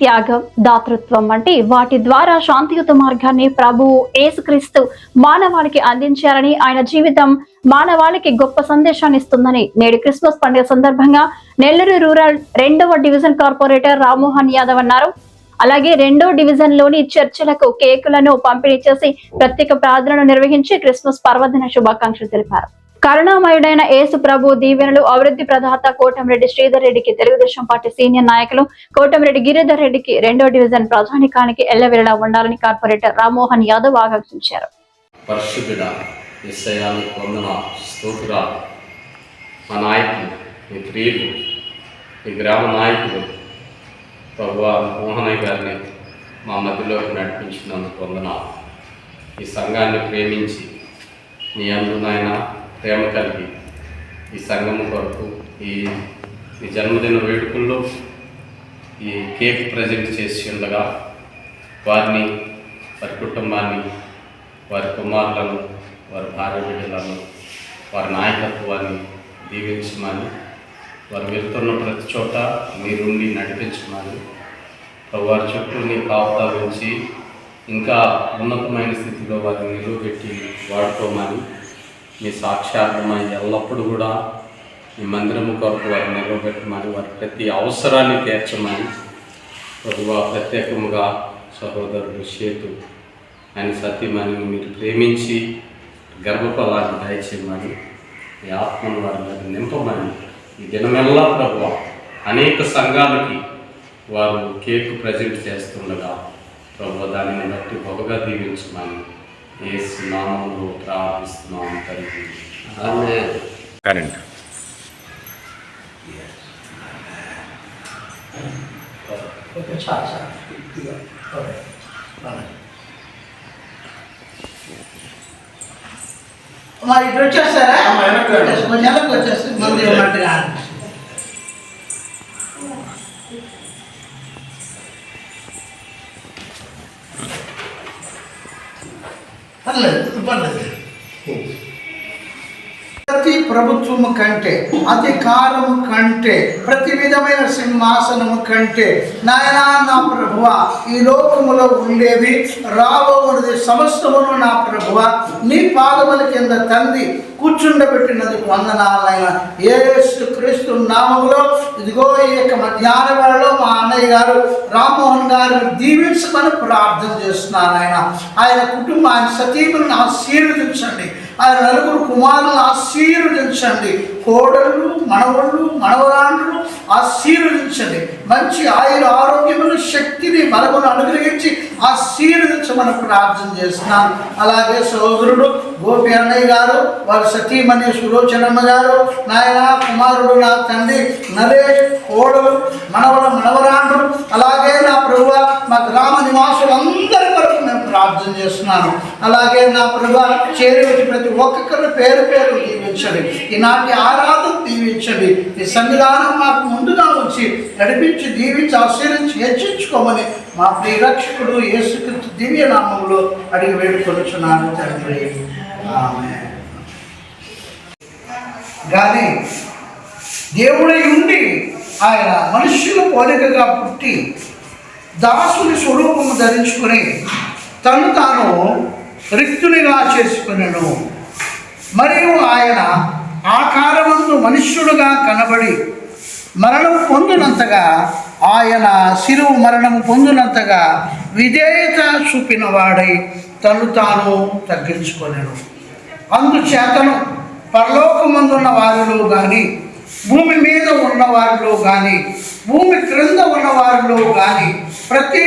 త్యాగం, దాతృత్వం వంటి వాటి ద్వారా శాంతియుత మార్గాన్ని ప్రభువు యేసుక్రీస్తు మానవాళికి అందించారని, ఆయన జీవితం మానవాళికి గొప్ప సందేశాన్ని ఇస్తుందని నేడు క్రిస్మస్ పండుగ సందర్భంగా నెల్లూరు రూరల్ 2వ డివిజన్ కార్పొరేటర్ రామ్మోహన్ యాదవ్ అన్నారు. అలాగే 2వ డివిజన్ లోని చర్చిలకు కేకులను పంపిణీ చేసి ప్రత్యేక ప్రార్థనలు నిర్వహించి క్రిస్మస్ పర్వదిన శుభాకాంక్షలు తెలిపారు. కరుణామయుడైన యేసు ప్రభు దీవెనలు అభివృద్ధి ప్రదాత కోటంరెడ్డి శ్రీధర్ రెడ్డికి, తెలుగుదేశం పార్టీ సీనియర్ నాయకులు కోటంరెడ్డి గిరిధర్ రెడ్డికి 2వ డివిజన్ ప్రజానికానికి ఎల్లవేళలా ఉండాలని కార్పొరేటర్ రామ్మోహన్ యాదవ్ ఆకాంక్షించారు. పరిశుద్ధుడా యేసయ్యాకు వందనాలు, స్తోత్రాలు. మా నాయకులు, మీ ప్రియులు, మీ గ్రామ నాయకులు ప్రభువా మోహనయ్య గారిని మా మధ్యలోకి నడిపించినందుకు వందనాలు. ఈ సంఘాన్ని ప్రేమించి మీ అందునైనా ప్రేమ కలిగి ఈ సంఘము కొరకు ఈ జన్మదిన వేడుకల్లో ఈ కేక్ ప్రజెంట్ చేసి ఉండగా వారిని, వారి కుటుంబాన్ని, వారి కుమారులను, వారి భార్య బిడ్డలను, వారి నాయకత్వాన్ని దీవించమని, వారు వెళ్తున్న ప్రతి చోట మీరుండి నడిపించమని, వారి చుట్టూ నీ కాపుదల నుంచి ఇంకా ఉన్నతమైన స్థితిలో వారిని నిలువబెట్టి వాడుకోమని, మీ సాక్షాత్మై ఎల్లప్పుడూ కూడా ఈ మందిరము కొరకు వారిని నిలవబెట్టమని, వారి ప్రతి అవసరాన్ని తీర్చమని, ప్రభువా ప్రత్యేకముగా సహోదరుడు షేతు ఆయన సత్యమని మీరు ప్రేమించి గర్భఫలాన్ని దయచేయమని, మీ ఆత్మను వారి మీద నింపమని, ఈ దినమెల్లా ప్రభువా అనేక సంఘాలకి వారు కేక్ ప్రజెంట్ చేస్తుండగా ప్రభువా దానిని బట్టి గొప్పగా దీవించమని యేసు నామములో ప్రార్థిస్తున్నాము తండ్రి. ఆమేన్. కరెంట్ మరి ఇటు వచ్చేస్తారా? నెలకు వచ్చేస్తే మంది ఉన్నట్టుగా పర్లేదు పర్లేదు. ప్రతి ప్రభుత్వము కంటే, అధికారము కంటే, ప్రతి విధమైన సింహాసనము కంటే నాయనా నా ప్రభువా ఈ లోకములో ఉండేవి రాబోయేది సమస్తమును నా ప్రభువా నీ పాదముల కింద తంది కూర్చుండబెట్టినందుకు వందనాలైన యేసు క్రీస్తు నామములో ఇదిగో ఈ యొక్క మధ్యాహ్న వేళలో మా అన్నయ్య గారు రామ్మోహన్ గారిని దీవించమని ప్రార్థన చేస్తున్నాను. ఆయన కుటుంబం, ఆయన సతీములను ఆశీర్వదించండి, ఆయన నలుగురు కుమారులను ఆశీర్వదించండి, కోడళ్ళు, మనవళ్ళు, మనవరాండ్రు ఆశీర్వదించండి, మంచి ఆయుర ఆరోగ్యమును, శక్తిని, బలమును అనుగ్రహించి ఆశీర్వదించమని ప్రార్థన చేస్తున్నాను. అలాగే సోదరుడు గోపి అన్నయ్య గారు, వారి సతీమణి సులోచనమ్మ గారు, నాయన కుమారుడు నా తండ్రి నరేష్, కోడలు, మనవరాండ్రు, అలాగే నా ప్రభువ మా గ్రామ నివాసులందరి వరకు నేను ప్రార్థన చేస్తున్నాను. అలాగే నా ప్రభువ చేరి వచ్చి ప్రతి ఒక్కొక్కరు పేరు పేరు దీవించండి, ఈనాటి ఆరాధన దీవించండి, ఈ సన్నిధానం మాకు ముందుగా వచ్చి నడిపించి దీవించి ఆశీర్వించి హెచ్చించుకోమని మా ప్రియరక్షకుడు యేసుక్రీస్తు దివ్య నామములో అడిగి వేడుకొనుచున్నాను తండ్రి. ఆమేన్. కానీ దేవుడై ఉండి ఆయన మనుష్యుల పోలికగా పుట్టి దాసుని స్వరూపము ధరించుకుని తను తాను రిక్తునిగా చేసుకునెను. మరియు ఆయన ఆకారమందు మనుష్యుడుగా కనబడి మరణం పొందినంతగా, ఆయన శిలువ మరణము పొందినంతగా విధేయత చూపిన వాడై తను తాను తగ్గించుకొనెను. అందుచేతను పరలోకమందున్న వారిలో కానీ, భూమి మీద ఉన్న వారిలో కానీ, భూమి క్రింద ఉన్న వారిలో కానీ ప్రతి